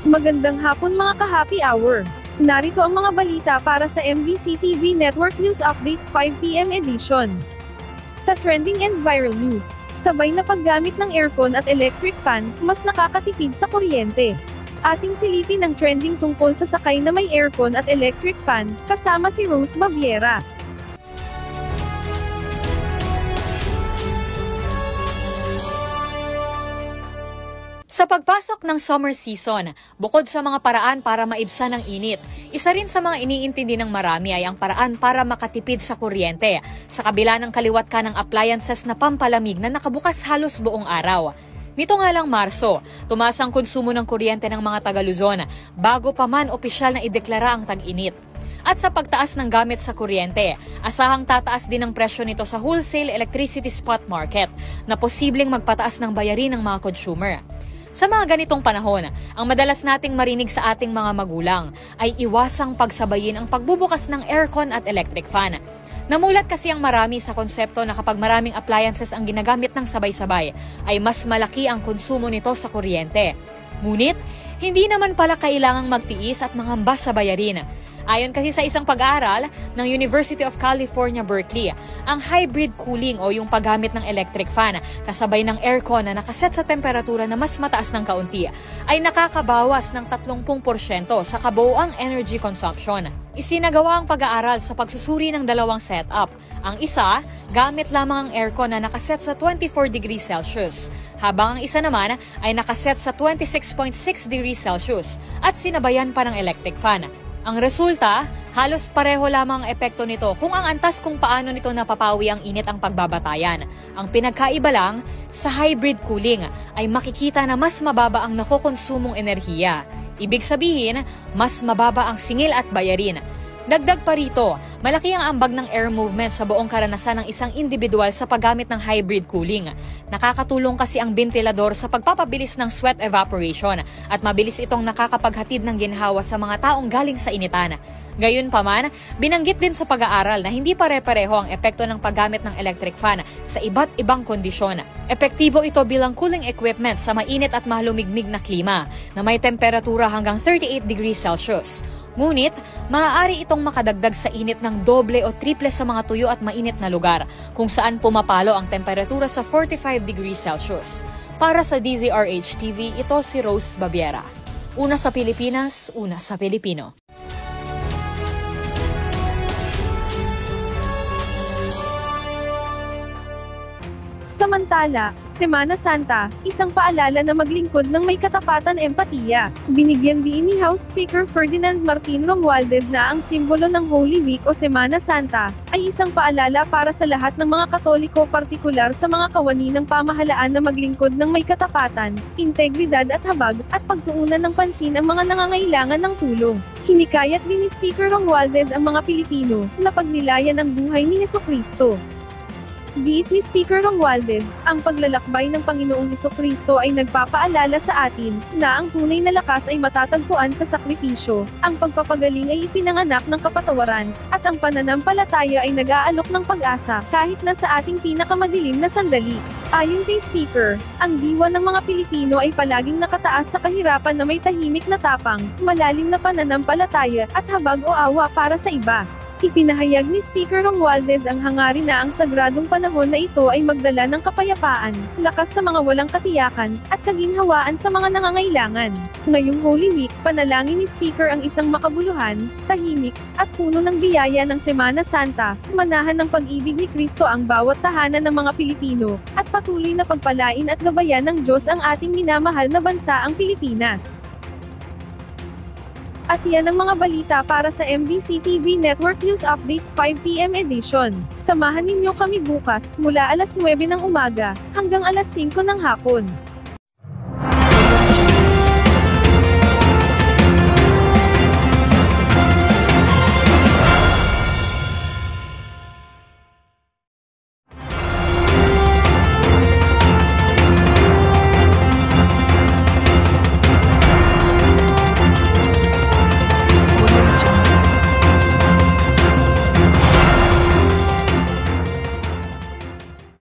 Magandang hapon mga ka-happy hour. Narito ang mga balita para sa MBC TV Network News Update 5 PM edition. Sa trending and viral news, sabay na paggamit ng aircon at electric fan, mas nakakatipid sa kuryente. Ating silipin ang trending tungkol sa sakay na may aircon at electric fan, kasama si Rose Baviera. Sa pagpasok ng summer season, bukod sa mga paraan para maibsan ang init, isa rin sa mga iniintindi ng marami ay ang paraan para makatipid sa kuryente, sa kabila ng kaliwat ka ng appliances na pampalamig na nakabukas halos buong araw. Nito nga lang Marso, tumaas ang konsumo ng kuryente ng mga taga-Luzon bago pa man opisyal na ideklara ang tag-init. At sa pagtaas ng gamit sa kuryente, asahang tataas din ang presyo nito sa wholesale electricity spot market na posibleng magpataas ng bayarin ng mga consumer. Sa mga ganitong panahon, ang madalas nating marinig sa ating mga magulang ay iwasang pagsabayin ang pagbubukas ng aircon at electric fan. Namulat kasi ang marami sa konsepto na kapag maraming appliances ang ginagamit ng sabay-sabay, ay mas malaki ang konsumo nito sa kuryente. Ngunit, hindi naman pala kailangang magtiis at mangamba sa bayarin. Ayon kasi sa isang pag-aaral ng University of California, Berkeley, ang hybrid cooling o yung paggamit ng electric fan kasabay ng aircon na nakaset sa temperatura na mas mataas ng kaunti ay nakakabawas ng 30% sa kabuuang energy consumption. Isinagawa ang pag-aaral sa pagsusuri ng dalawang setup. Ang isa, gamit lamang ang aircon na nakaset sa 24 degrees Celsius, habang ang isa naman ay nakaset sa 26.6 degrees Celsius at sinabayan pa ng electric fan. Ang resulta, halos pareho lamang ang epekto nito kung ang antas kung paano nito napapawi ang init ang pagbabatayan. Ang pinagkaiba lang, sa hybrid cooling ay makikita na mas mababa ang nakokonsumong enerhiya. Ibig sabihin, mas mababa ang singil at bayarin. Dagdag pa rito, malaki ang ambag ng air movement sa buong karanasan ng isang individual sa paggamit ng hybrid cooling. Nakakatulong kasi ang ventilador sa pagpapabilis ng sweat evaporation at mabilis itong nakakapaghatid ng ginhawa sa mga taong galing sa initan. Gayunpaman, binanggit din sa pag-aaral na hindi pare-pareho ang epekto ng paggamit ng electric fan sa iba't ibang kondisyon. Epektibo ito bilang cooling equipment sa mainit at malumigmig na klima na may temperatura hanggang 38 degrees Celsius. Ngunit, maaari itong makadagdag sa init ng doble o triple sa mga tuyo at mainit na lugar, kung saan pumapalo ang temperatura sa 45 degrees Celsius. Para sa DZRH-TV, ito si Rose Baviera. Una sa Pilipinas, una sa Pilipino. Samantala, Semana Santa, isang paalala na maglingkod ng may katapatan empatiya. Binigyang diin ni House Speaker Ferdinand Martin Romualdez na ang simbolo ng Holy Week o Semana Santa ay isang paalala para sa lahat ng mga Katoliko, partikular sa mga kawani ng pamahalaan na maglingkod ng may katapatan, integridad at habag, at pagtuunan ng pansin ang mga nangangailangan ng tulong. Hinikayat din ni Speaker Romualdez ang mga Pilipino na pagnilayan ang buhay ni Hesukristo. Giit ni Speaker Romualdez, ang paglalakbay ng Panginoong Hesukristo ay nagpapaalala sa atin na ang tunay na lakas ay matatagpuan sa sakripisyo, ang pagpapagaling ay ipinanganak ng kapatawaran, at ang pananampalataya ay nag-aalok ng pag-asa kahit na sa ating pinakamadilim na sandali. Ayon kay Speaker, ang diwa ng mga Pilipino ay palaging nakataas sa kahirapan na may tahimik na tapang, malalim na pananampalataya, at habag o awa para sa iba. Ipinahayag ni Speaker Romualdez ang hangarin na ang sagradong panahon na ito ay magdala ng kapayapaan, lakas sa mga walang katiyakan, at kaginhawaan sa mga nangangailangan. Ngayong Holy Week, panalangin ni Speaker ang isang makabuluhan, tahimik, at puno ng biyaya ng Semana Santa, manahan ng pag-ibig ni Kristo ang bawat tahanan ng mga Pilipino, at patuloy na pagpalain at gabayan ng Diyos ang ating minamahal na bansa ang Pilipinas. At yan ang mga balita para sa MBC TV Network News Update 5 PM edition. Samahan ninyo kami bukas, mula alas 9 ng umaga, hanggang alas 5 ng hapon.